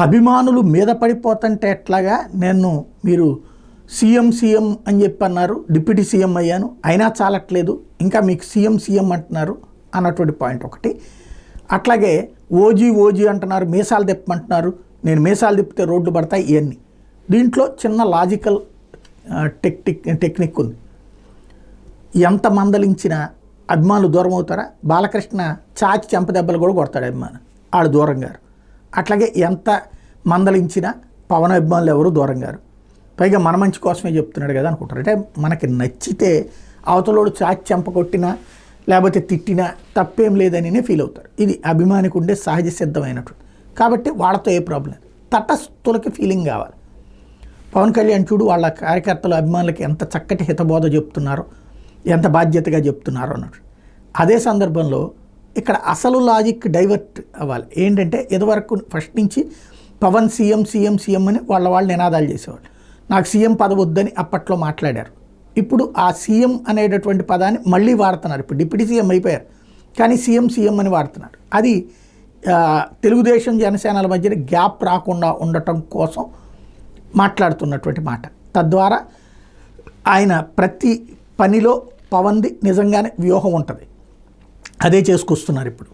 అభిమానులు మీద పడిపోతుంటే ఎట్లాగా మీరు సీఎం అని చెప్పి అన్నారు, డిప్యూటీ సీఎం అయ్యాను అయినా చాలట్లేదు, ఇంకా మీకు సీఎం అంటున్నారు అన్నటువంటి పాయింట్ ఒకటి. అట్లాగే ఓజీ అంటున్నారు, మీసాలు తిప్పమంటున్నారు, నేను మీసాలు తిప్పితే రోడ్లు పడతాయి, ఇవన్నీ. దీంట్లో చిన్న లాజికల్ టెక్నిక్ ఉంది. ఎంత మందలించినా అభిమానులు దూరం అవుతారా? బాలకృష్ణ చాచి చెంపదెబ్బలు కూడా కొడతాడు అభిమాను, వాళ్ళు దూరం గారు. అట్లాగే ఎంత మందలించినా పవన్ అభిమానులు ఎవరు దూరం గారు. పైగా మన మంచి కోసమే చెప్తున్నాడు కదా అనుకుంటారు. అంటే మనకి నచ్చితే అవతలోడు చాచి చెంప కొట్టినా లేకపోతే తిట్టినా తప్పేం లేదని ఫీల్ అవుతారు. ఇది అభిమానికి ఉండే సహజ సిద్ధమైనటువంటి. కాబట్టి వాళ్ళతో ఏ ప్రాబ్లం లేదు. తటస్థులకి ఫీలింగ్ కావాలి. పవన్ కళ్యాణ్ చూడు వాళ్ళ కార్యకర్తలు అభిమానులకి ఎంత చక్కటి హితబోధ చెప్తున్నారో, ఎంత బాధ్యతగా చెప్తున్నారో అన్నట్టు. అదే సందర్భంలో ఇక్కడ అసలు లాజిక్ డైవర్ట్ అవ్వాలి. ఏంటంటే ఇదివరకు ఫస్ట్ నుంచి పవన్ సీఎం అని వాళ్ళు నినాదాలు చేసేవాళ్ళు. నాకు సీఎం పదవి వద్దని అప్పట్లో మాట్లాడారు. ఇప్పుడు ఆ సీఎం అనేటటువంటి పదాన్ని మళ్ళీ వాడుతున్నారు. ఇప్పుడు డిప్యూటీ సీఎం అయిపోయారు కానీ సీఎం అని వాడుతున్నారు. అది తెలుగుదేశం జనసేనల మధ్య గ్యాప్ రాకుండా ఉండటం కోసం మాట్లాడుతున్నటువంటి మాట. తద్వారా ఆయన ప్రతి పనిలో పవన్ది నిజంగానే వ్యూహం ఉంటుంది. అదే చేసుకొస్తున్నారు ఇప్పుడు.